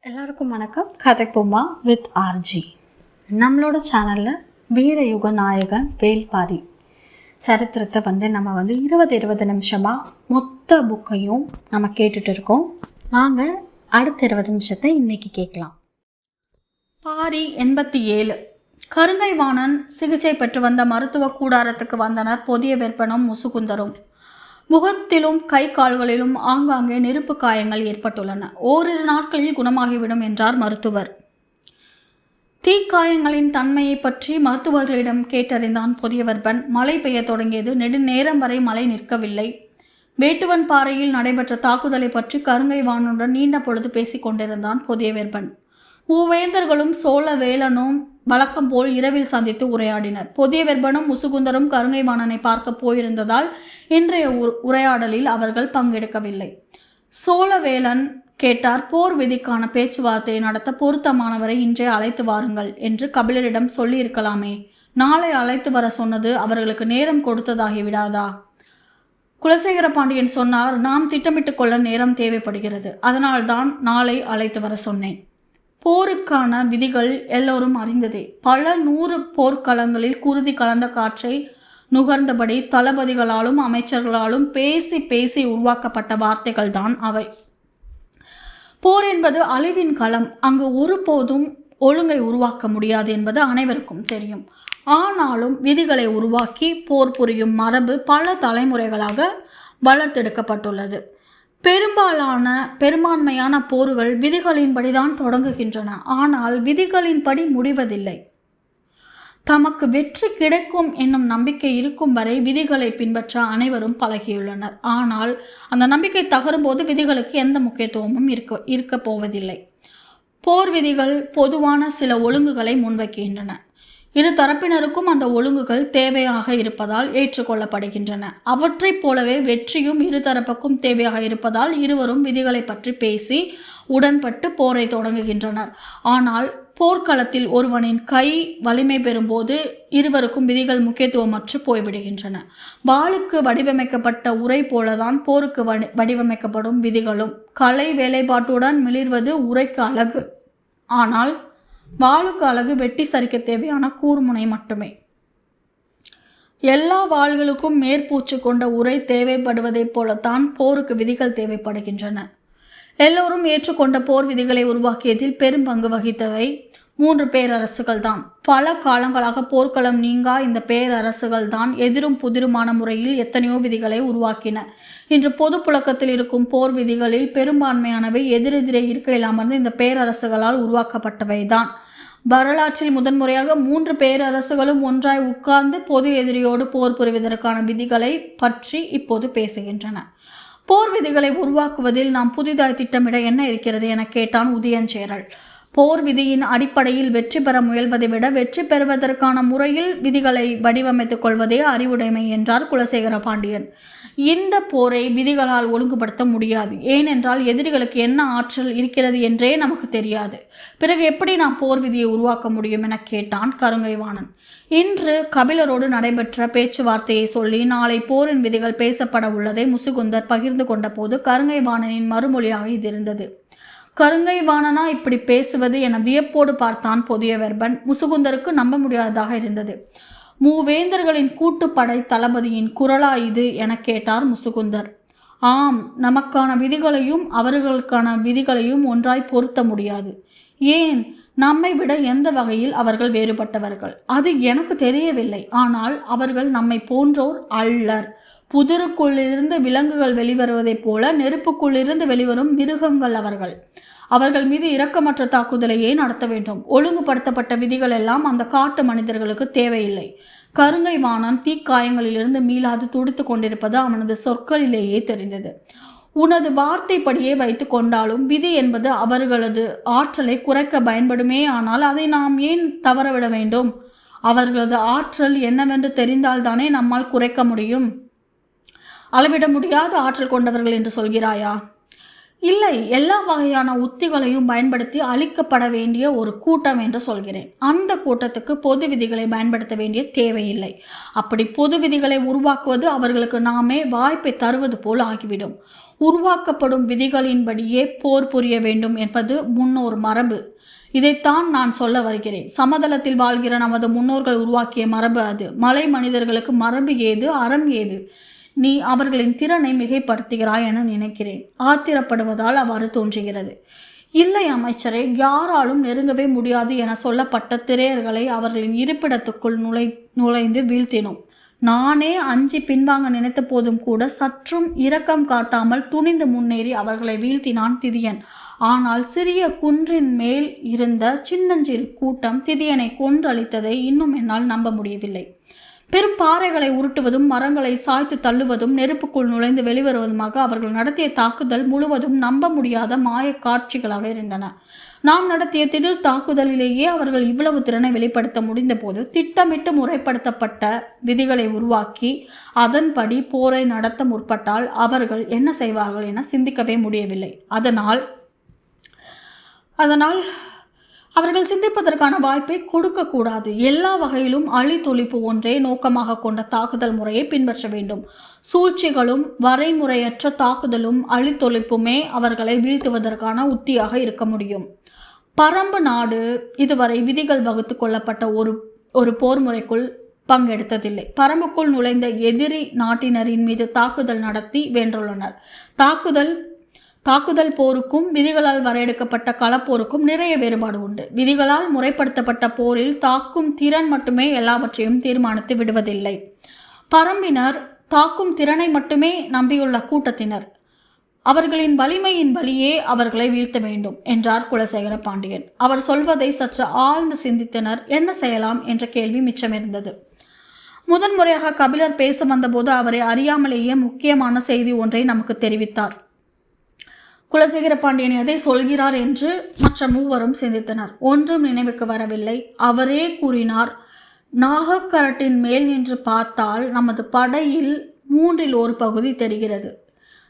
எல்லாருக்கும் வணக்கம். கதைப்போமா with RJ. நம்மளோட சேனலில் வீரயுக நாயகன் வேல்பாரி சரித்திரத்தை நம்ம 20 நிமிஷமாக மொத்த புக்கையும் நம்ம கேட்டுட்டு இருக்கோம். வாங்க அடுத்த 20 நிமிஷத்தை இன்னைக்கு கேட்கலாம். பாரி 87. கருங்கை வாணன் சிகிச்சை பெற்று வந்த மருத்துவ கூடாரத்துக்கு வந்தனர் பொதிய வெப்பனும் முசுகுந்தரும். முகத்திலும் கை கால்களிலும் ஆங்காங்கே நெருப்பு காயங்கள் ஏற்பட்டுள்ளன. ஓரிரு நாட்களில் குணமாகிவிடும் என்றார் மருத்துவர். தீக்காயங்களின் தன்மையை பற்றி மருத்துவர்களிடம் கேட்டறிந்தான் பொதியவர்பன். மழை பெய்ய தொடங்கியது. நெடுநேரம் வரை மழை நிற்கவில்லை. வேட்டுவன் பாறையில் நடைபெற்ற தாக்குதலை பற்றி கருங்கை வாணனுடன் நீண்ட பொழுது பேசிக் கொண்டிருந்தான் பொதியவர்பன். மூவேந்தர்களும் சோழ வேலனும் வழக்கம் போல் இரவில் சந்தித்து உரையாடினர். பொதியவர்பனும் முசுகுந்தரும் கருங்கை வாணனை பார்க்க போயிருந்ததால் இன்றைய உரையாடலில் அவர்கள் பங்கெடுக்கவில்லை. சோழவேலன் கேட்டார், போர் விதிக்கான பேச்சுவார்த்தையை நடத்த பொருத்தமானவரை இன்றே அழைத்து வாருங்கள் என்று கபிலரிடம் சொல்லி இருக்கலாமே. நாளை அழைத்து வர சொன்னது அவர்களுக்கு நேரம் கொடுத்ததாகி விடாதா? குலசேகர பாண்டியன் சொன்னார், நாம் திட்டமிட்டு கொள்ள நேரம் தேவைப்படுகிறது. அதனால்தான் நாளை அழைத்து வர சொன்னேன். போருக்கான விதிகள் எல்லோரும் அறிந்ததே. பல 100 போர்க்களங்களில் குருதி கலந்த காற்றை நுகர்ந்தபடி தளபதிகளாலும் அமைச்சர்களாலும் பேசி பேசி உருவாக்கப்பட்ட வார்த்தைகள் தான் அவை. போர் என்பது அழிவின் களம். அங்கு ஒருபோதும் ஒழுங்கை உருவாக்க முடியாது என்பது அனைவருக்கும் தெரியும். ஆனாலும் விதிகளை உருவாக்கி போர் புரியும் மரபு பல தலைமுறைகளாக வளர்த்தெடுக்கப்பட்டுள்ளது. பெரும்பான்மையான போர்கள் விதிகளின்படிதான் தொடங்குகின்றன. ஆனால் விதிகளின்படி முடிவதில்லை. தமக்கு வெற்றி கிடைக்கும் என்னும் நம்பிக்கை இருக்கும் வரை விதிகளை பின்பற்ற அனைவரும் பழகியுள்ளனர். ஆனால் அந்த நம்பிக்கை தகரும் போது விதிகளுக்கு எந்த முக்கியத்துவமும் இருக்க போவதில்லை. போர் விதிகள் பொதுவான சில ஒழுங்குகளை முன்வைக்கின்றன. இரு தரப்பினருக்கும் அந்த ஒழுங்குகள் தேவையாக இருப்பதால் ஏற்றுக்கொள்ளப்படுகின்றன. அவற்றைப் போலவே வெற்றியும் இருதரப்புக்கும் தேவையாக இருப்பதால் இருவரும் விதிகளை பற்றி பேசி உடன்பட்டு போரை தொடங்குகின்றனர். ஆனால் போர்க்களத்தில் ஒருவனின் கை வலிமை பெறும்போது இருவருக்கும் விதிகள் முக்கியத்துவமற்று போய்விடுகின்றன. வாளுக்கு வடிவமைக்கப்பட்ட உரை போலதான் போருக்கு வடிவமைக்கப்படும் விதிகளும். கலை வேலைப்பாட்டுடன் மிளிர்வது உரைக்கு அழகு. ஆனால் வாளுக்கு அழகு வெட்டி சரிக்க தேவையான கூர்முனை மட்டுமே. எல்லா வாள்களுக்கும் மேற்பூச்சு கொண்ட உரை தேவைப்படுவதைப் போலத்தான் போருக்கு விதிகள் தேவைப்படுகின்றன. எல்லோரும் ஏற்றுக்கொண்ட போர் விதிகளை உருவாக்கியதில் பெரும் பங்கு வகித்தவை 3 பேரரசுகள் தான். பல காலங்களாக போர்க்களம் நீங்கா இந்த பேரரசுகள் தான் எதிரும் புதிருமான முறையில் எத்தனையோ விதிகளை உருவாக்கின. இன்று பொது புழக்கத்தில் இருக்கும் போர் விதிகளில் பெரும்பான்மையானவை எதிரெதிரே இருக்கையில் அமர்ந்து இந்த பேரரசுகளால் உருவாக்கப்பட்டவை தான். வரலாற்றில் முதன்முறையாக 3 பேரரசுகளும் ஒன்றாய் உட்கார்ந்து பொது எதிரியோடு போர் புரிவதற்கான விதிகளை பற்றி இப்போது பேசுகின்றன. போர் விதிகளை உருவாக்குவதில் நாம் புதிதாய் திட்டமிட என்ன இருக்கிறது என கேட்டான் உதயஞ்சேரல். போர் விதியின் அடிப்படையில் வெற்றி பெற முயல்வதை விட வெற்றி பெறுவதற்கான முறையில் விதிகளை வடிவமைத்துக் கொள்வதே அறிவுடைமை என்றார் குலசேகர பாண்டியன். இந்த போரை விதிகளால் ஒழுங்குபடுத்த முடியாது. ஏனென்றால் எதிரிகளுக்கு என்ன ஆற்றல் இருக்கிறது என்றே நமக்கு தெரியாது. பிறகு எப்படி நாம் போர் விதியை உருவாக்க முடியும் என கேட்டான் கருங்கை வாணன். இன்று கபிலரோடு நடைபெற்ற பேச்சுவார்த்தையை சொல்லி நாளை போரின் விதிகள் பேசப்பட உள்ளதை முசுகுந்தர் பகிர்ந்து கொண்ட போது கருங்கை வாணனின் மறுமொழியாக இது இருந்தது. கருங்கை வாணனா இப்படி பேசுவது என வியப்போடு பார்த்தான் பொதியவர்பன். முசுகுந்தருக்கு நம்ப முடியாததாக இருந்தது. மூவேந்தர்களின் கூட்டுப்படை தளபதியின் குரலா இது என கேட்டார் முசுகுந்தர். ஆம், நமக்கான விதிகளையும் அவர்களுக்கான விதிகளையும் ஒன்றாய் பொருத்த முடியாது. ஏன்? நம்மை விட எந்த வகையில் அவர்கள் வேறுபட்டவர்கள்? அது எனக்கு தெரியவில்லை. ஆனால் அவர்கள் நம்மை போன்றோர் அல்லர். புதிருக்குள்ளிருந்து விலங்குகள் வெளிவருவதைப் போல நெருப்புக்குள்ளிருந்து வெளிவரும் மிருகங்கள் அவர்கள். அவர்கள் மீது இரக்கமற்ற தாக்குதலையே நடத்த வேண்டும். ஒழுங்குபடுத்தப்பட்ட விதிகள் எல்லாம் அந்த காட்டு மனிதர்களுக்கு தேவையில்லை. கருங்கை வாணன் தீக்காயங்களிலிருந்து மீளாது துடித்து கொண்டிருப்பது அவனது சொற்களிலேயே தெரிந்தது. உனது வார்த்தைப்படியே வைத்து கொண்டாலும் விதி என்பது அவர்களது ஆற்றலை குறைக்க பயன்படுமே. ஆனால் அதை நாம் ஏன் தவறவிட வேண்டும்? அவர்களது ஆற்றல் என்னவென்று தெரிந்தால்தானே நம்மால் குறைக்க முடியும். அளவிட முடியாத ஆற்றல் கொண்டவர்கள் என்று சொல்கிறாயா? இல்லை, எல்லா வகையான உத்திகளையும் பயன்படுத்தி அழிக்கப்பட வேண்டிய ஒரு கூட்டம் என்று சொல்கிறேன். அந்த கூட்டத்துக்கு பொது விதிகளை பயன்படுத்த வேண்டிய தேவையில்லை. அப்படி பொது விதிகளை உருவாக்குவது அவர்களுக்கு நாமே வாய்ப்பை தருவது போல் ஆகிவிடும். உருவாக்கப்படும் விதிகளின்படியே போர் புரிய வேண்டும் என்பது முன்னோர் மரபு. இதைத்தான் நான் சொல்ல வருகிறேன். சமதளத்தில் வாழ்கிற நமது முன்னோர்கள் உருவாக்கிய மரபு அது. மலை மனிதர்களுக்கு மரபு ஏது, அறம் ஏது? நீ அவர்களின் திறனை மிகைப்படுத்துகிறாய் என நினைக்கிறேன். ஆத்திரப்படுவதால் அவ்வாறு தோன்றுகிறது. இல்லை அமைச்சரே, யாராலும் நெருங்கவே முடியாது என சொல்லப்பட்ட திரையர்களை அவர்களின் இருப்பிடத்துக்குள் நுழைந்து வீழ்த்தினோம். நானே அஞ்சி பின்வாங்க நினைத்த போதும் கூட சற்றும் இரக்கம் காட்டாமல் துணிந்து முன்னேறி அவர்களை வீழ்த்தினான் திதியன். ஆனால் சிறிய குன்றின் மேல் இருந்த சின்னஞ்சிறு கூட்டம் திதியனை கொன்றளித்ததை இன்னும் என்னால் நம்ப முடியவில்லை. பெரும் பாறைகளை உருட்டுவதும் மரங்களை சாய்த்து தள்ளுவதும் நெருப்புக்குள் நுழைந்து வெளிவருவதுமாக அவர்கள் நடத்திய தாக்குதல் முழுவதும் நம்ப முடியாத மாய காட்சிகளாக இருந்தன. நாம் நடத்திய திடீர் தாக்குதலிலேயே அவர்கள் இவ்வளவு திறனை வெளிப்படுத்த முடிந்த போது திட்டமிட்டு முறைப்படுத்தப்பட்ட விதிகளை உருவாக்கி அதன்படி போரை நடத்த முற்பட்டால் அவர்கள் என்ன செய்வார்கள் என சிந்திக்கவே முடியவில்லை. அதனால் அவர்கள் சிந்திப்பதற்கான வாய்ப்பை கொடுக்கக்கூடாது. எல்லா வகையிலும் அழித்தொழிப்பு ஒன்றே நோக்கமாக கொண்ட தாக்குதல் முறையை பின்பற்ற வேண்டும். சூழ்ச்சிகளும் வரைமுறையற்ற தாக்குதலும் அழித்தொழிப்புமே அவர்களை வீழ்த்துவதற்கான உத்தியாக இருக்க முடியும். பரம்பு நாடு இதுவரை விதிகள் வகுத்து கொள்ளப்பட்ட ஒரு போர் முறைக்குள் பங்கெடுத்ததில்லை. பரம்புக்குள் நுழைந்த எதிரி நாட்டினரின் மீது தாக்குதல் நடத்தி வென்றுள்ளனர். தாக்குதல் போருக்கும் விதிகளால் வரையறுக்கப்பட்ட களப்போருக்கும் நிறைய வேறுபாடு உண்டு. விதிகளால் முறைப்படுத்தப்பட்ட போரில் தாக்கும் திறன் மட்டுமே எல்லாவற்றையும் தீர்மானித்து விடுவதில்லை. பரம்பினர் தாக்கும் திறனை மட்டுமே நம்பியுள்ள கூட்டத்தினர். அவர்களின் வலிமையின் வழியே அவர்களை வீழ்த்த வேண்டும் என்றார் குலசேகர பாண்டியன். அவர் சொல்வதை சற்று ஆழ்ந்து சிந்தித்தனர். என்ன செய்யலாம் என்ற கேள்வி மிச்சமிருந்தது. முதன்முறையாக கபிலர் பேச வந்தபோது அவரை அறியாமலேயே முக்கியமான செய்தி ஒன்றை நமக்கு தெரிவித்தார். குலசேகர பாண்டியன் எதை சொல்கிறார் என்று மற்ற மூவரும் சிந்தித்தனர். ஒன்றும் நினைவுக்கு வரவில்லை. அவரே கூறினார், நாகக்கரட்டின் மேல் நின்று பார்த்தால் நமது படையில் 1/3 பகுதி தெரிகிறது.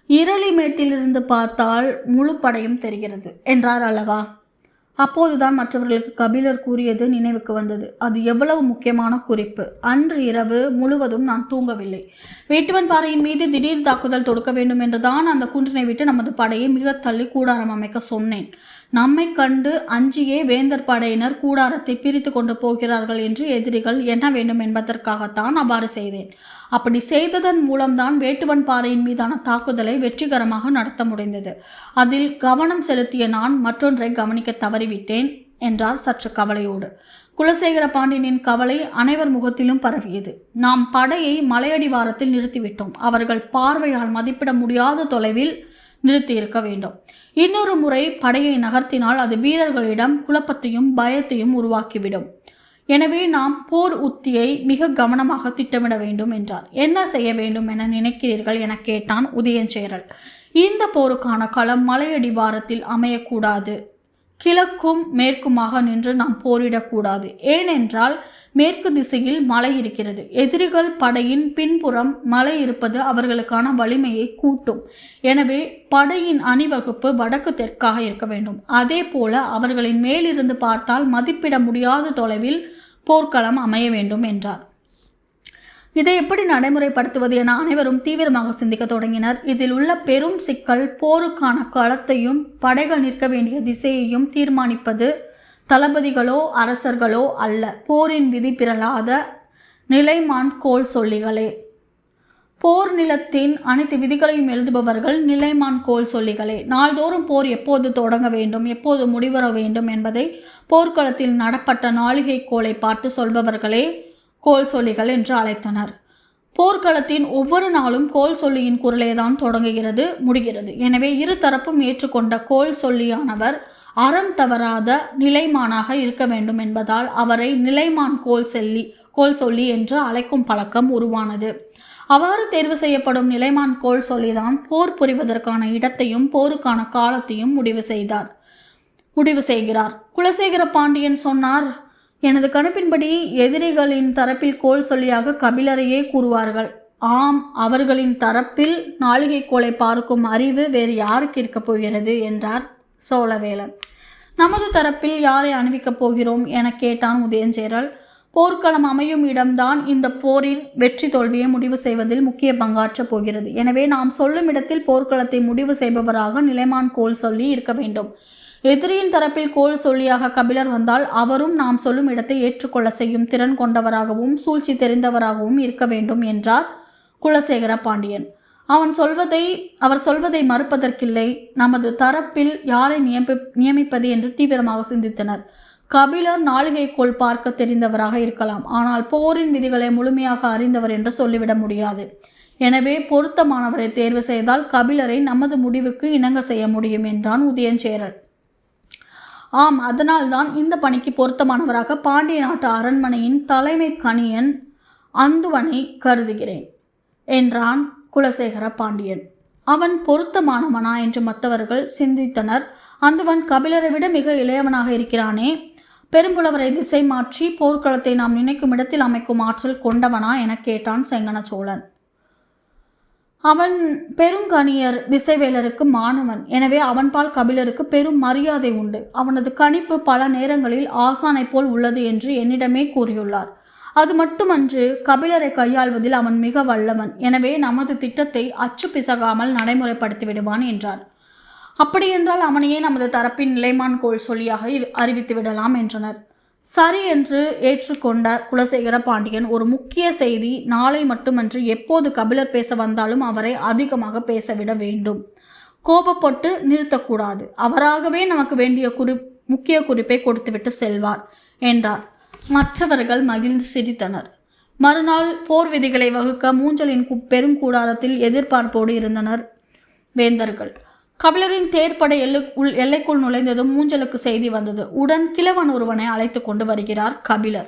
இரளிமேட்டிலிருந்து பார்த்தால் முழு படையும் தெரிகிறது என்றார் அல்லவா? அப்போதுதான் மற்றவர்களுக்கு கபிலர் கூறியது நினைவுக்கு வந்தது. அது எவ்வளவு முக்கியமான குறிப்பு! அன்று இரவு முழுவதும் நான் தூங்கவில்லை. வேட்டுவன் பாறையின் மீது திடீர் தாக்குதல் தொடுக்க வேண்டும் என்றுதான் அந்த குன்றினை விட்டு நமது படையை மிக தள்ளி கூடாரம் அமைக்க சொன்னேன். நம்மை கண்டு அஞ்சியே வேந்தர் படையினர் கூடாரத்தை பிரித்து கொண்டு போகிறார்கள் என்று எதிரிகள் எண்ண வேண்டும் என்பதற்காகத்தான் அவ்வாறு செய்தேன். அப்படி செய்ததன் மூலம்தான் வேட்டுவன் பாறையின் மீதான தாக்குதலை வெற்றிகரமாக நடத்த முடிந்தது. அதில் கவனம் செலுத்திய நான் மற்றொன்றை கவனிக்க தவறிவிட்டேன் என்றார் சற்று கவலையோடு. குலசேகர பாண்டியனின் கவலை அனைவர் முகத்திலும் பரவியது. நாம் படையை மலையடிவாரத்தில் நிறுத்திவிட்டோம். அவர்கள் பார்வையால் மதிப்பிட முடியாத தொலைவில் நிறுத்தி இருக்க வேண்டும். இன்னொரு முறை படையை நகர்த்தினால் அது வீரர்களிடம் குழப்பத்தையும் பயத்தையும் உருவாக்கிவிடும். எனவே நாம் போர் உத்தியை மிக கவனமாக திட்டமிட வேண்டும் என்றார். என்ன செய்ய வேண்டும் என நினைக்கிறீர்கள் என கேட்டான் உதயஞ்சேரல். இந்த போருக்கான களம் மலையடிவாரத்தில் அமையக்கூடாது. கிழக்கும் மேற்குமாக நின்று நாம் போரிடக்கூடாது. ஏனென்றால் மேற்கு திசையில் மலை இருக்கிறது. எதிரிகள் படையின் பின்புறம் மலை இருப்பது அவர்களுக்கான வலிமையை கூட்டும். எனவே படையின் அணிவகுப்பு வடக்கு தெற்காக இருக்க வேண்டும். அதே போல அவர்களின் மேலிருந்து பார்த்தால் மதிப்பிட முடியாத தொலைவில் போர்க்களம் அமைய வேண்டும் என்றார். இதை எப்படி நடைமுறைப்படுத்துவது என அனைவரும் தீவிரமாக சிந்திக்க தொடங்கினர். இதில் உள்ள பெரும் சிக்கல் போருக்கான களத்தையும் படைகள் நிற்க வேண்டிய திசையையும் தீர்மானிப்பது தளபதிகளோ அரசர்களோ அல்ல, போரின் விதி பிறலாத நிலைமான் கோல் சொல்லிகளே. போர் நிலத்தின் அனைத்து விதிகளையும் எழுதுபவர்கள் நிலைமான் கோல் சொல்லிகளே. நாள்தோறும் போர் எப்போது தொடங்க வேண்டும், எப்போது முடிவர வேண்டும் என்பதை போர்க்களத்தில் நடப்பட்ட நாளிகை கோலை பார்த்து சொல்பவர்களே கோல் சொல்லிகள் என்று அழைத்தனர். போர்க்களத்தின் ஒவ்வொரு நாளும் கோல் சொல்லியின் குரலேதான் தொடங்குகிறது, முடிகிறது. எனவே இரு தரப்பும் ஏற்றுக்கொண்ட கோல் சொல்லியானவர் அறம் தவறாத நிலைமானாக இருக்க வேண்டும் என்பதால் அவரை நிலைமான் கோல் சொல்லி என்று அழைக்கும் பழக்கம் உருவானது. அவ்வாறு தேர்வு செய்யப்படும் நிலைமான் கோல் சொல்லிதான் போர் புரிவதற்கான இடத்தையும் போருக்கான காலத்தையும் முடிவு செய்கிறார். குலசேகர பாண்டியன் சொன்னார், எனது கணிப்பின்படி எதிரிகளின் தரப்பில் கோல் சொல்லியாக கபிலரையே கூறுவார்கள். ஆம், அவர்களின் தரப்பில் நாளிகை கோலை பார்க்கும் அறிவு வேறு யாருக்கு இருக்கப் போகிறது என்றார் சோழவேலன். நமது தரப்பில் யாரை அணிவிக்கப் போகிறோம் என கேட்டான் உதயஞ்சேரல். போர்க்களம் அமையும் இடம்தான் இந்த போரின் வெற்றி தோல்வியை முடிவு செய்வதில் முக்கிய பங்காற்றப் போகிறது. எனவே நாம் சொல்லும் இடத்தில் போர்க்களத்தை முடிவு செய்பவராக நிலைமான் கோல் சொல்லி இருக்க வேண்டும். எதிரியின் தரப்பில் கோல் சொல்லியாக கபிலர் வந்தால் அவரும் நாம் சொல்லும் இடத்தை ஏற்றுக்கொள்ள செய்யும் திறன் கொண்டவராகவும் சூழ்ச்சி தெரிந்தவராகவும் இருக்க வேண்டும் என்றார் குலசேகர பாண்டியன். அவர் சொல்வதை மறுப்பதற்கில்லை. நமது தரப்பில் யாரை நியமிப்பது என்று தீவிரமாக சிந்தித்தனர். கபிலர் நாளிகைக்கோள் பார்க்க தெரிந்தவராக இருக்கலாம், ஆனால் போரின் விதிகளை முழுமையாக அறிந்தவர் என்று சொல்லிவிட முடியாது. எனவே பொருத்தமானவரை தேர்வு செய்தால் கபிலரை நமது முடிவுக்கு இணங்க செய்ய முடியும் என்றான் உதயஞ்சேரல். ஆம், அதனால்தான் இந்த பணிக்கு பொருத்தமானவராக பாண்டிய நாட்டு அரண்மனையின் தலைமை கணியன் அந்துவனை கருதுகிறேன் என்றான் குலசேகர பாண்டியன். அவன் பொருத்தமானவனா என்று மற்றவர்கள் சிந்தித்தனர். அந்துவன் கபிலரை விட மிக இளையவனாக இருக்கிறானே, பெரும்புலவரை திசை மாற்றி போர்க்களத்தை நாம் நினைக்கும் இடத்தில் அமைக்கும் ஆற்றல் கொண்டவனா என கேட்டான் செங்கன சோழன். அவன் பெருங்கணியர் திசைவேலருக்கு மாணவன். எனவே அவன்பால் கபிலருக்கு பெரும் மரியாதை உண்டு. அவனது கணிப்பு பல நேரங்களில் ஆசானை போல் உள்ளது என்று என்னிடமே கூறியுள்ளார். அது மட்டுமன்று, கபிலரை கையாள்வதில் அவன் மிக வல்லவன். எனவே நமது திட்டத்தை அச்சு பிசகாமல் நடைமுறைப்படுத்தி விடுவான் என்றார். அப்படியென்றால் அவனையே நமது தரப்பின் நிலைமான் கோல் சொல்லியாக அறிவித்து விடலாம் என்றனர். சரி என்று ஏற்றுக்கொண்ட குலசேகர பாண்டியன், ஒரு முக்கிய செய்தி, நாளை மட்டுமன்று எப்போது கபிலர் பேச வந்தாலும் அவரை அதிகமாக பேசவிட வேண்டும். கோபப்பட்டு நிறுத்தக்கூடாது. அவராகவே நமக்கு வேண்டிய முக்கிய குறிப்பை கொடுத்துவிட்டு செல்வார் என்றார். மற்றவர்கள் மகிழ்ந்து சிரித்தனர். மறுநாள் போர் விதிகளை வகுக்க மூஞ்சலின் பெருங்கூடாரத்தில் எதிர்பார்ப்போடு இருந்தனர் வேந்தர்கள். கபிலரின் தேர்ப்படை எல்லைக்குள் நுழைந்ததும் மூஞ்சலுக்கு செய்தி வந்தது. உடன் கிழவன் ஒருவனை அழைத்து கொண்டு வருகிறார் கபிலர்.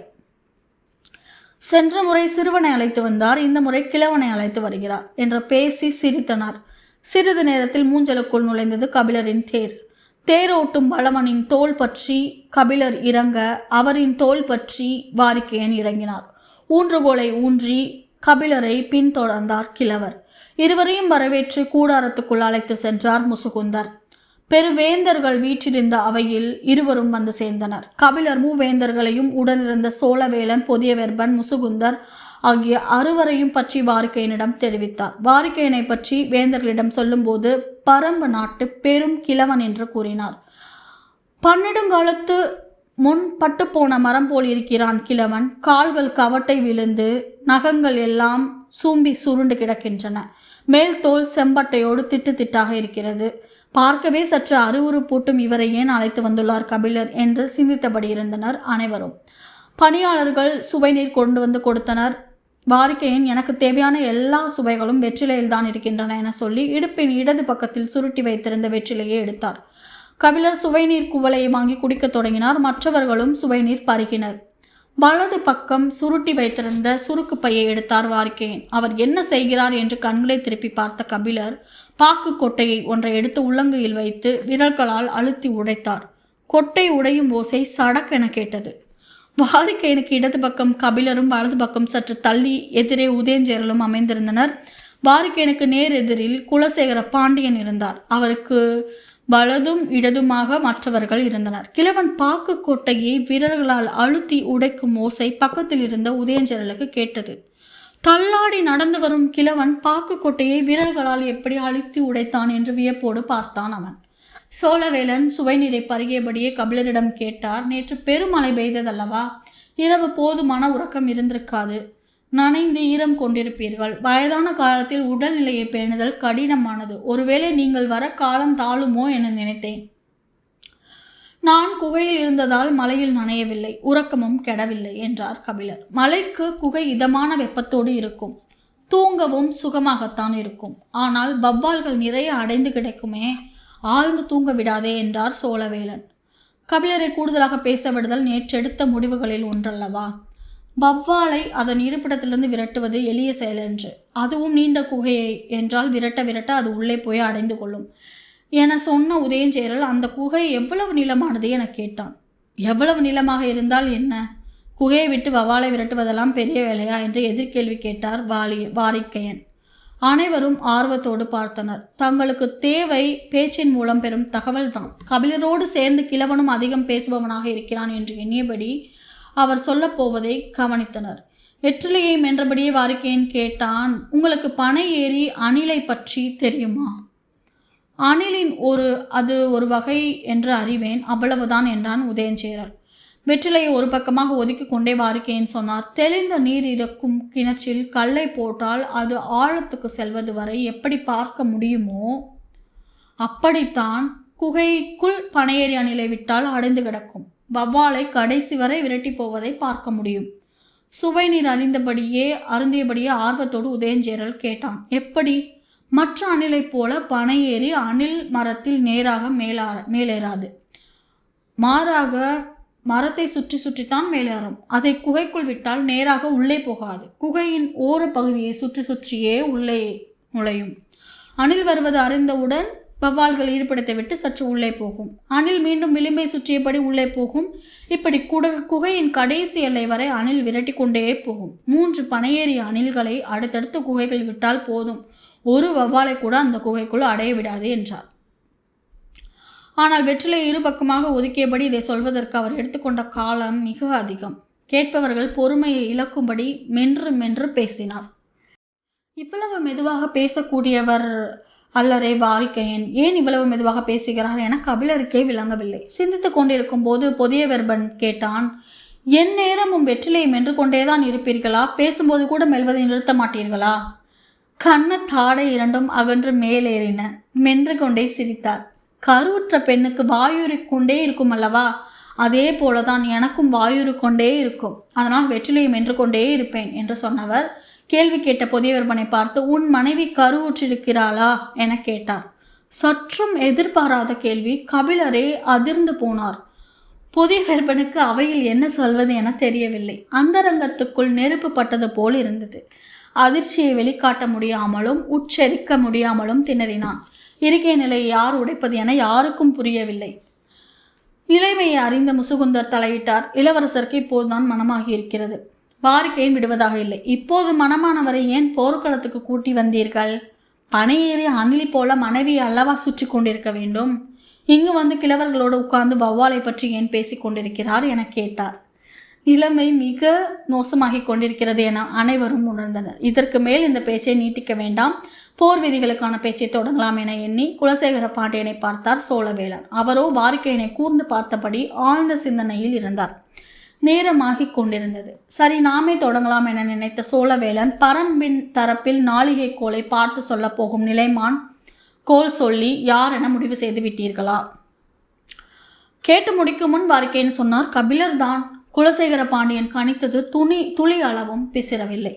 சென்ற முறை சிறுவனை அழைத்து வந்தார், இந்த முறை கிழவனை அழைத்து வருகிறார் என்று பேசி சிரித்தனர். சிறிது நேரத்தில் மூஞ்சலுக்குள் நுழைந்தது கபிலரின் தேர். தேரோட்டும் பலவனின் தோள் பற்றி கபிலர் இறங்க, அவரின் தோள் பற்றி வாரிக்கையன் இறங்கினார். ஊன்றுகோலை ஊன்றி கபிலரை பின்தொடர்ந்தார் கிழவர். இருவரையும் வரவேற்று கூடாரத்துக்குள் அழைத்து சென்றார் முசுகுந்தர். பெருவேந்தர்கள் வீற்றிருந்த அவையில் இருவரும் வந்து சேர்ந்தனர். கபிலர் மூவேந்தர்களையும் உடனிருந்த சோழவேலன், பொதியவெற்பன், முசுகுந்தர் ஆகிய அறுவரையும் பற்றி வாரிக்கையனிடம் தெரிவித்தார். வாரிக்கையனை பற்றி வேந்தர்களிடம் சொல்லும்போது பரம்பு நாட்டு பெரும் கிழவன் என்று கூறினார். பன்னெடுங்காலத்து முன் பட்டுப்போன மரம் போல் இருக்கிறான் கிழவன். கால்கள் கவட்டை விழுந்து நகங்கள் எல்லாம் சூம்பி சுருண்டு கிடக்கின்றன. மேல் தோல் செம்பட்டையோடு திட்டு திட்டாக இருக்கிறது. பார்க்கவே சற்று அருவுருப்பூட்டும் இவரை ஏன் அழைத்து வந்துள்ளார் கபிலர் என்று சிந்தித்தபடி இருந்தனர் அனைவரும். பணியாளர்கள் சுவைநீர் கொண்டு வந்து கொடுத்தனர். வாரிக்கையன், எனக்கு தேவையான எல்லா சுவைகளும் வெற்றிலையில் தான் இருக்கின்றன என சொல்லி இடுப்பின் இடது பக்கத்தில் சுருட்டி வைத்திருந்த வெற்றிலையை எடுத்தார். கபிலர் சுவைநீர் குவளையை வாங்கி குடிக்கத் தொடங்கினார். மற்றவர்களும் சுவைநீர் பருகினர். வலது பக்கம் சுருட்டி வைத்திருந்த சுருக்கு பையை எடுத்தார் வாரிக்கையன். அவர் என்ன செய்கிறார் என்று கண்களை திருப்பி பார்த்த கபிலர் பாக்கு கொட்டையை ஒன்றை எடுத்து உள்ளங்கையில் வைத்து விரல்களால் அழுத்தி உடைத்தார். கொட்டை உடையும் ஓசை சடக்கென கேட்டது. வாரிக்கையனுக்கு இடது பக்கம் கபிலரும் வலது பக்கம் சற்று தள்ளி எதிரே உதயஞ்சேரலும் அமைந்திருந்தனர். வாரிக்கையனுக்கு நேர் எதிரில் குலசேகர பாண்டியன் இருந்தார். அவருக்கு வலதும் இடதுமாக மற்றவர்கள் இருந்தனர். கிழவன் பாக்கு கொட்டையை விரல்களால் அழுத்தி உடைக்கும் ஓசை பக்கத்தில் இருந்த உதயஞ்சேரலுக்கு கேட்டது. தள்ளாடி நடந்து வரும் கிழவன் பாக்கு கொட்டையை விரல்களால் எப்படி அழுத்தி உடைத்தான் என்று வியப்போடு பார்த்தான் அவன். சோழவேலன் சுவைநீரை பருகியபடியே கபிலரிடம் கேட்டார். நேற்று பெருமழை பெய்ததல்லவா? இரவு போதுமான உறக்கம் இருந்திருக்காது. நனைந்து ஈரம் கொண்டிருப்பீர்கள். வயதான காலத்தில் உடல்நிலையை பேணுதல் கடினமானது. ஒருவேளை நீங்கள் வர காலம் தாழுமோ என நினைத்தேன். நான் குகையில் இருந்ததால் மலையில் நனையவில்லை, உறக்கமும் கெடவில்லை என்றார் கபிலர். மலைக்கு குகை இதமான வெப்பத்தோடு இருக்கும், தூங்கவும் சுகமாகத்தான் இருக்கும். ஆனால் வவ்வால்கள் நிறைய அடைந்து கிடைக்குமே, ஆழ்ந்து தூங்க விடாதே என்றார் சோழவேலன். கபிலரை கூடுதலாக பேச விடுதல் நேற்றெடுத்த முடிவுகளில் ஒன்றல்லவா? வவ்வாலை அதன் இருப்பிடத்திலிருந்து விரட்டுவது எளிய செயலென்று, அதுவும் நீண்ட குகையை என்றால் விரட்ட விரட்ட அது உள்ளே போய் அடைந்து கொள்ளும் என சொன்ன உதயஞ்சேரல், அந்த குகை எவ்வளவு நீளமானது என கேட்டான். எவ்வளவு நீளமாக இருந்தால் என்ன? குகையை விட்டு வவ்வாலை விரட்டுவதெல்லாம் பெரிய வேலையா என்று எதிர்கேள்வி கேட்டார் வாரிக்கையன். அனைவரும் ஆர்வத்தோடு பார்த்தனர். தங்களுக்கு தேவை பேச்சின் மூலம் பெறும் தகவல் தான். கபிலரோடு சேர்ந்து கிழவனும் அதிகம் பேசுபவனாக இருக்கிறான் என்று எண்ணியபடி அவர் சொல்லப் போவதை கவனித்தனர். வெற்றிலையை மென்றபடியே வாரிக்கையன் கேட்டான், உங்களுக்கு பனை ஏறி அணிலை பற்றி தெரியுமா? அணிலின் அது ஒரு வகை என்று அறிவேன், அவ்வளவுதான் என்றான் உதயஞ்சேரல். வெற்றிலையை ஒரு பக்கமாக ஒதுக்கி கொண்டே வாரிக்கையன் சொன்னார், தெளிந்த நீர் இருக்கும் கிணற்றில் கல்லை போட்டால் அது ஆழத்துக்கு செல்வது வரை எப்படி பார்க்க முடியுமோ அப்படித்தான் குகைக்குள் பனையேறி அணிலை விட்டால் அடைந்து கிடக்கும் வவ்வாலை கடைசி வரை விரட்டி போவதை பார்க்க முடியும். சுவை நீர் அருந்தியபடியே ஆர்வத்தோடு உதயஞ்சேரல் கேட்டான், எப்படி? மற்ற அணிலைப் போல பனையேறி அணில் மரத்தில் நேராக மேலேறாது. மாறாக மரத்தை சுற்றி சுற்றித்தான் மேலேறும். அதை குகைக்குள் விட்டால் நேராக உள்ளே போகாது. குகையின் ஓர பகுதியை சுற்றி சுற்றியே உள்ளே நுழையும். அணில் வருவது அறிந்தவுடன் வவ்வால்கள் ஈடுபடுத்தை விட்டு சற்று உள்ளே போகும். அணில் மீண்டும் விளிம்பை சுற்றியபடி உள்ளே போகும். இப்படி குகையின் கடைசி எல்லை வரை அணில் விரட்டி கொண்டே போகும். 3 பனையேறிய அணில்களை அடுத்தடுத்து குகைகள் விட்டால் போதும், ஒரு வவ்வாலை கூட அந்த குகைக்குள் அடைய விடாது என்றார். ஆனால் வெற்றிலை இரு பக்கமாக ஒதுக்கியபடி இதை சொல்வதற்கு அவர் எடுத்துக்கொண்ட காலம் மிக அதிகம். கேட்பவர்கள் பொறுமையை இழக்கும்படி மென்று பேசினார். இவ்வளவு மெதுவாக பேசக்கூடியவர் அல்லரே வாரிக்கையன், ஏன் இவ்வளவு மெதுவாக பேசுகிறார் என கபிலருக்கே விளங்கவில்லை. சிந்தித்து கொண்டிருக்கும் போது புதிய வெர்பன் கேட்டான், என் நேரமும் வெற்றிலையை மென்று கொண்டேதான் இருப்பீர்களா? பேசும்போது கூட மெல்வதை நிறுத்த மாட்டீர்களா? கண்ண தாடை இரண்டும் அகன்று மேலேறின. மென்று கொண்டே சிரித்தார். கருவுற்ற பெண்ணுக்கு வாயுறிக்கொண்டே இருக்கும் அல்லவா, அதே போலதான் எனக்கும் வாயுறிக்கொண்டே இருக்கும். அதனால் வெற்றிலையை மென்று கொண்டே இருப்பேன் என்று சொன்னவர் கேள்வி கேட்ட புதியவர்பனை பார்த்து, உன் மனைவி கருவுற்றிருக்கிறாளா என கேட்டார். சற்றும் எதிர்பாராத கேள்வி. கபிலரே அதிர்ந்து போனார். புதியவர்பனுக்கு அவையில் என்ன சொல்வது என தெரியவில்லை. அந்தரங்கத்துக்குள் நெருப்பு பட்டது போல் இருந்தது. அதிர்ச்சியை வெளிக்காட்ட முடியாமலும் உச்சரிக்க முடியாமலும் திணறினான். இருக்கை நிலையை யார் உடைப்பது என யாருக்கும் புரியவில்லை. நிலைமையை அறிந்த முசுகுந்தர் தலையிட்டார். இளவரசருக்கு இப்போதுதான் மனமாகி இருக்கிறது. வாரிக்கையன் விடுவதாக இல்லை. இப்போது மனமானவரை ஏன் போர்க்களத்துக்கு கூட்டி வந்தீர்கள்? பனையேறி அணிலி போல மனைவி அல்லவா சுற்றி கொண்டிருக்க வேண்டும். இங்கு வந்து கிழவர்களோடு உட்கார்ந்து வவ்வாலை பற்றி ஏன் பேசிக் கொண்டிருக்கிறார் என கேட்டார். நிலைமை மிக மோசமாகி கொண்டிருக்கிறது என அனைவரும் உணர்ந்தனர். இதற்கு மேல் இந்த பேச்சை நீட்டிக்க வேண்டாம், போர் விதிகளுக்கான பேச்சை தொடங்கலாம் என எண்ணி குலசேகர பாண்டியனை பார்த்தார் சோழவேளன். அவரோ வாரிக்கையனை கூர்ந்து பார்த்தபடி ஆழ்ந்த சிந்தனையில் இருந்தார். நேரமாகி கொண்டிருந்தது. சரி, நாமே தொடங்கலாம் என நினைத்த சோழவேளன் பரம்பின் தரப்பில் நாளிகை கோலை பார்த்து சொல்ல போகும் நிலைமான் கோல் சொல்லி யார் என முடிவு செய்து விட்டீர்களா? கேட்டு முடிக்கும் முன் வாரிக்கையன் சொன்னார், கபிலர் தான். குலசேகர பாண்டியன் கணித்தது துளி அளவும் பிசிறவில்லை.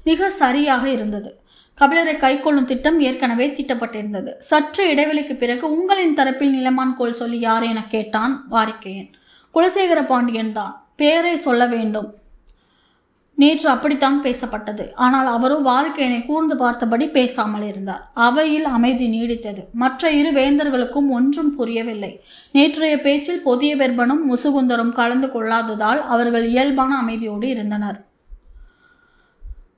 மிக சரியாக இருந்தது. கபிலரை கைக்கொள்ளும் திட்டம் ஏற்கனவே தீட்டப்பட்டிருந்தது. சற்று இடைவெளிக்கு பிறகு உங்களின் தரப்பில் நிலமான் கோல் சொல்லி யார் என கேட்டான் வாரிக்கையன். குலசேகர பாண்டியன் தான். பேரை சொல்ல வேண்டும். நேற்று அப்படித்தான் பேசப்பட்டது. ஆனால் அவரோ வாரிக்கையனை கூர்ந்து பார்த்தபடி பேசாமல் இருந்தார். அவையில் அமைதி நீடித்தது. மற்ற இரு வேந்தர்களுக்கும் ஒன்றும் புரியவில்லை. நேற்றைய பேச்சில் புதிய வெர்பனும் முசுகுந்தரும் கலந்து கொள்ளாததால் அவர்கள் இயல்பான அமைதியோடு இருந்தனர்.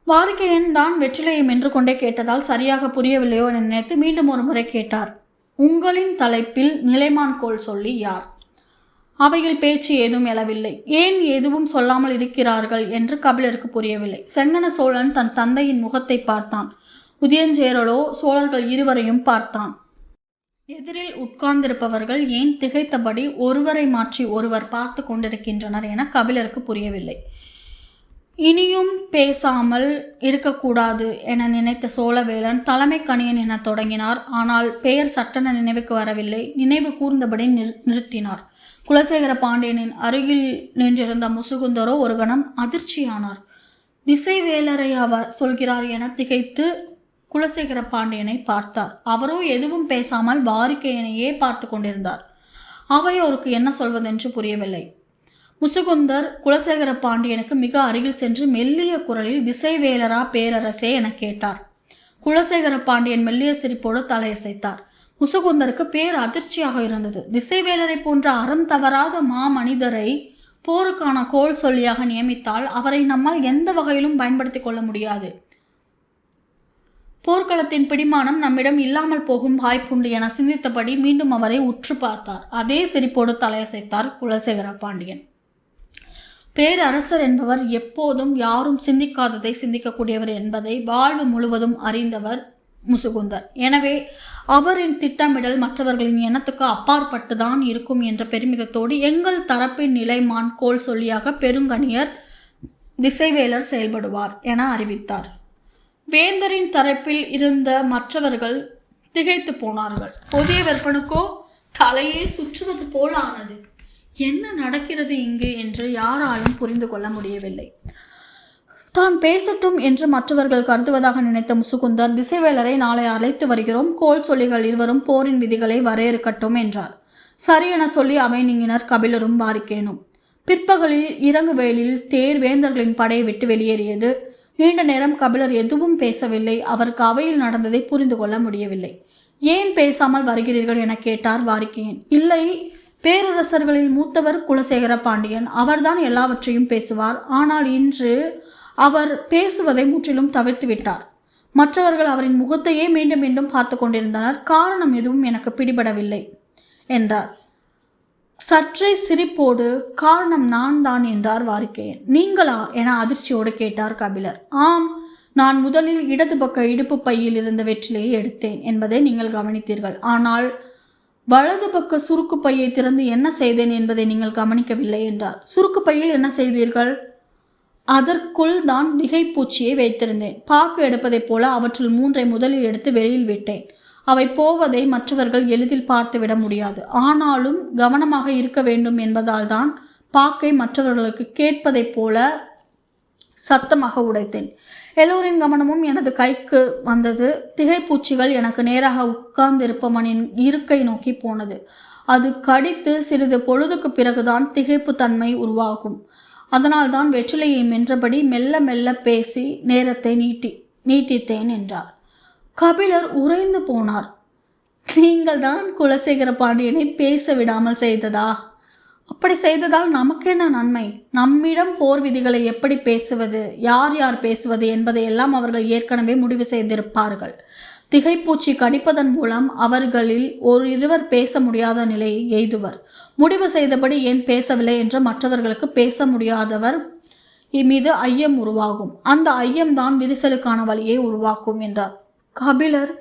வாரிக்கையன் தான் வெற்றிலையை மென்று கொண்டே கேட்டதால் சரியாக புரியவில்லையோ என நினைத்து மீண்டும் ஒரு முறை கேட்டார். உங்களின் தலைப்பில் நிலைமான் கோல் சொல்லி யார்? அவையில் பேச்சு ஏதும் எழவில்லை. ஏன் எதுவும் சொல்லாமல் இருக்கிறார்கள் என்று கபிலருக்கு புரியவில்லை. செங்கன சோழன் தன் தந்தையின் முகத்தை பார்த்தான். உதயஞ்சேரலோ சோழர்கள் இருவரையும் பார்த்தான். எதிரில் உட்கார்ந்திருப்பவர்கள் ஏன் திகைத்தபடி ஒருவரை மாற்றி ஒருவர் பார்த்து கொண்டிருக்கின்றனர் என கபிலருக்கு புரியவில்லை. இனியும் பேசாமல் இருக்கக்கூடாது என நினைத்த சோழவேளன் தலைமை கணியன் என தொடங்கினார். ஆனால் பெயர் சட்டென நினைவுக்கு வரவில்லை. நினைவு கூர்ந்தபடி நிறுத்தினார். குலசேகர பாண்டியனின் அருகில் நின்றிருந்த முசுகுந்தரோ ஒரு கணம் அதிர்ச்சியானார். திசைவேலரை அவர் சொல்கிறார் என திகைத்து குலசேகர பாண்டியனை பார்த்தார். அவரோ எதுவும் பேசாமல் வாரிக்கையனையே பார்த்து கொண்டிருந்தார். அவையோருக்கு என்ன சொல்வதென்று புரியவில்லை. முசுகுந்தர் குலசேகர பாண்டியனுக்கு மிக அருகில் சென்று மெல்லிய குரலில் திசைவேலரா பேரரசே என கேட்டார். குலசேகர பாண்டியன் மெல்லிய சிரிப்போடு தலையசைத்தார். முசுகுந்தருக்கு பேர் அதிர்ச்சியாக இருந்தது. திசைவேலரை போன்ற அறம் தவறாத மாமனிதரை போருக்கான கோல் சொல்லியாக நியமித்தால் அவரை நம்மால் எந்த வகையிலும் பயன்படுத்தி கொள்ள முடியாது. போர்க்களத்தின் பிடிமானம் நம்மிடம் இல்லாமல் போகும் வாய்ப்புண்டு என சிந்தித்தபடி மீண்டும் அவரை உற்று பார்த்தார். அதே சிரிப்போடு தலையசைத்தார் குலசேகர பாண்டியன். பேரரசர் என்பவர் எப்போதும் யாரும் சிந்திக்காததை சிந்திக்கக்கூடியவர் என்பதை வாழ்வு முழுவதும் அறிந்தவர் முசுகுந்தர். எனவே அவரின் திட்டமிடல் மற்றவர்களின் எண்ணத்துக்கு அப்பாற்பட்டு தான் இருக்கும் என்ற பெருமிதத்தோடு எங்கள் தரப்பின் நிலைமான் கோல் சொல்லியாக பெருங்கணியர் திசைவேலர் செயல்படுவார் என அறிவித்தார். வேந்தரின் தரப்பில் இருந்த மற்றவர்கள் திகைத்து போனார்கள். புதிய வெப்பனுக்கோ தலையே சுற்றுவது போல் ஆனது. என்ன நடக்கிறது இங்கு என்று யாராலும் புரிந்து கொள்ள முடியவில்லை. தான் பேசட்டும் என்று மற்றவர்கள் கருதுவதாக நினைத்த முசுகுந்தர் திசைவேலரை நாளை அழைத்து வருகிறோம், கோல் சொல்லிகள் இருவரும் போரின் விதிகளை வரையறுக்கட்டும் என்றார். சரி என சொல்லி அவை நீங்கினர் கபிலரும் வாரிக்கேனும். பிற்பகலில் இறங்கு வேலில் தேர் வேந்தர்களின் படையை விட்டு வெளியேறியது. நீண்ட நேரம் கபிலர் எதுவும் பேசவில்லை. அவருக்கு அவையில் நடந்ததை புரிந்து கொள்ள முடியவில்லை. ஏன் பேசாமல் வருகிறீர்கள் என கேட்டார் வாரிக்கையன். இல்லை, பேரரசர்களில் மூத்தவர் குலசேகர பாண்டியன், அவர்தான் எல்லாவற்றையும் பேசுவார். ஆனால் இன்று அவர் பேசுவதை முற்றிலும் தவிர்த்து விட்டார். மற்றவர்கள் அவரின் முகத்தையே மீண்டும் மீண்டும் பார்த்து கொண்டிருந்தனர். காரணம் எதுவும் எனக்கு பிடிபடவில்லை என்றார். சற்றே சிரிப்போடு காரணம் நான் தான் என்றார் வாரிக்கையன். நீங்களா என அதிர்ச்சியோடு கேட்டார் கபிலர். ஆம், நான் முதலில் இடது பக்க இடுப்பு பையில் இருந்த வெற்றிலையை எடுத்தேன் என்பதை நீங்கள் கவனித்தீர்கள். ஆனால் வலது பக்க சுருக்கு பையை திறந்து என்ன செய்தேன் என்பதை நீங்கள் கவனிக்கவில்லை என்றார். சுருக்கு பையில் என்ன செய்தீர்கள்? அதற்குள் தான் திகைப்பூச்சியை வைத்திருந்தேன். பாக்கு எடுப்பதைப் போல அவற்றுள் 3 முதலில் எடுத்து வெளியில் விட்டேன். அவை போவதை மற்றவர்கள் எளிதில் பார்த்துவிட முடியாது. ஆனாலும் கவனமாக இருக்க வேண்டும் என்பதால் தான் பாக்கை மற்றவர்களுக்கு கேட்பதைப் போல சத்தமாக உடைத்தேன். எல்லோரின் கவனமும் எனது கைக்கு வந்தது. திகைப்பூச்சிகள் எனக்கு நேராக உட்கார்ந்திருப்பவனின் இருக்கை நோக்கி போனது. அது கடித்து சிறிது பொழுதுக்கு பிறகுதான் திகைப்பு தன்மை உருவாகும். அதனால்தான் வெற்றிலையை மென்றபடி மெல்ல மெல்ல பேசி நேரத்தை நீட்டித்தேன் என்றார். கபிலர் உறைந்து போனார். நீங்கள் தான் குலசேகர பாண்டியனை பேச விடாமல் செய்ததா? அப்படி செய்ததால் நமக்கு என்ன நன்மை? நம்மிடம் போர் விதிகளை எப்படி பேசுவது, யார் யார் பேசுவது என்பதையெல்லாம் அவர்கள் ஏற்கனவே முடிவு செய்திருப்பார்கள். திகைப்பூச்சி கடிப்பதன் மூலம் அவர்களில் இருவர் பேச முடியாத நிலையை எய்துவர். முடிவு செய்தபடி ஏன் பேசவில்லை என்று மற்றவர்களுக்கு பேச முடியாதவர் மீது ஐயம் உருவாகும். அந்த ஐயம்தான் விரிசலுக்கான வழியை உருவாக்கும் என்றார். கபிலர்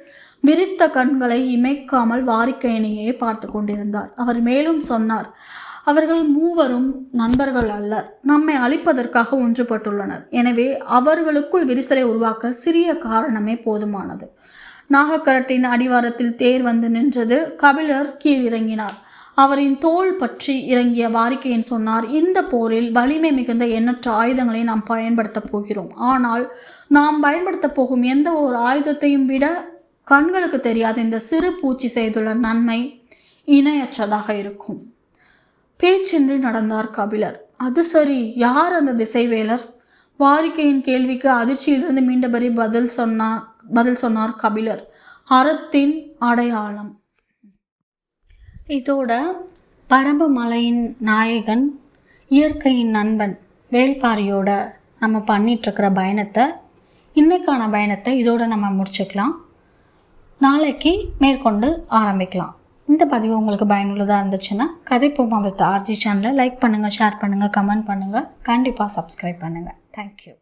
விரித்த கண்களை இமைக்காமல் வாரிக்கையனையே பார்த்து கொண்டிருந்தார். அவர் மேலும் சொன்னார், அவர்கள் மூவரும் நண்பர்கள் அல்ல, நம்மை அழிப்பதற்காக ஒன்றுபட்டுள்ளனர். எனவே அவர்களுக்குள் விரிசலை உருவாக்க சிறிய காரணமே போதுமானது. நாகக்கரட்டின் அடிவாரத்தில் தேர் வந்து நின்றது. கபிலர் கீழ் இறங்கினார். அவரின் தோள் பற்றி இறங்கிய வாரிக்கையன் சொன்னார், இந்த போரில் வலிமை மிகுந்த எண்ணற்ற ஆயுதங்களை நாம் பயன்படுத்தப் போகிறோம். ஆனால் நாம் பயன்படுத்தப் போகும் எந்த ஒரு ஆயுதத்தையும் விட கண்களுக்கு தெரியாத இந்த சிறு பூச்சி செய்துள்ள நன்மை இணையற்றதாக இருக்கும். பேச்சின்றி நடந்தார் கபிலர். அது சரி, யார் அந்த திசைவேலர்? வாரிக்கையின் கேள்விக்கு அதிர்ச்சியிலிருந்து மீண்டபடி பதில் சொன்னார் கபிலர். அறத்தின் அடையாளம். இதோட பரம்பு மலையின் நாயகன், இயற்கையின் நண்பன் வேள்பாரியோட நம்ம பண்ணிகிட்ருக்கிற பயணத்தை, இன்னைக்கான பயணத்தை இதோடு நம்ம முடிச்சுக்கலாம். நாளைக்கு மேற்கொண்டு ஆரம்பிக்கலாம். இந்த பதிவு உங்களுக்கு பயனுள்ளதாக இருந்துச்சுன்னா கதைப்போமா வித் ஆர்ஜி சேனலை லைக் பண்ணுங்கள், ஷேர் பண்ணுங்கள், கமெண்ட் பண்ணுங்கள், கண்டிப்பாக சப்ஸ்கிரைப் பண்ணுங்கள். தேங்க்யூ.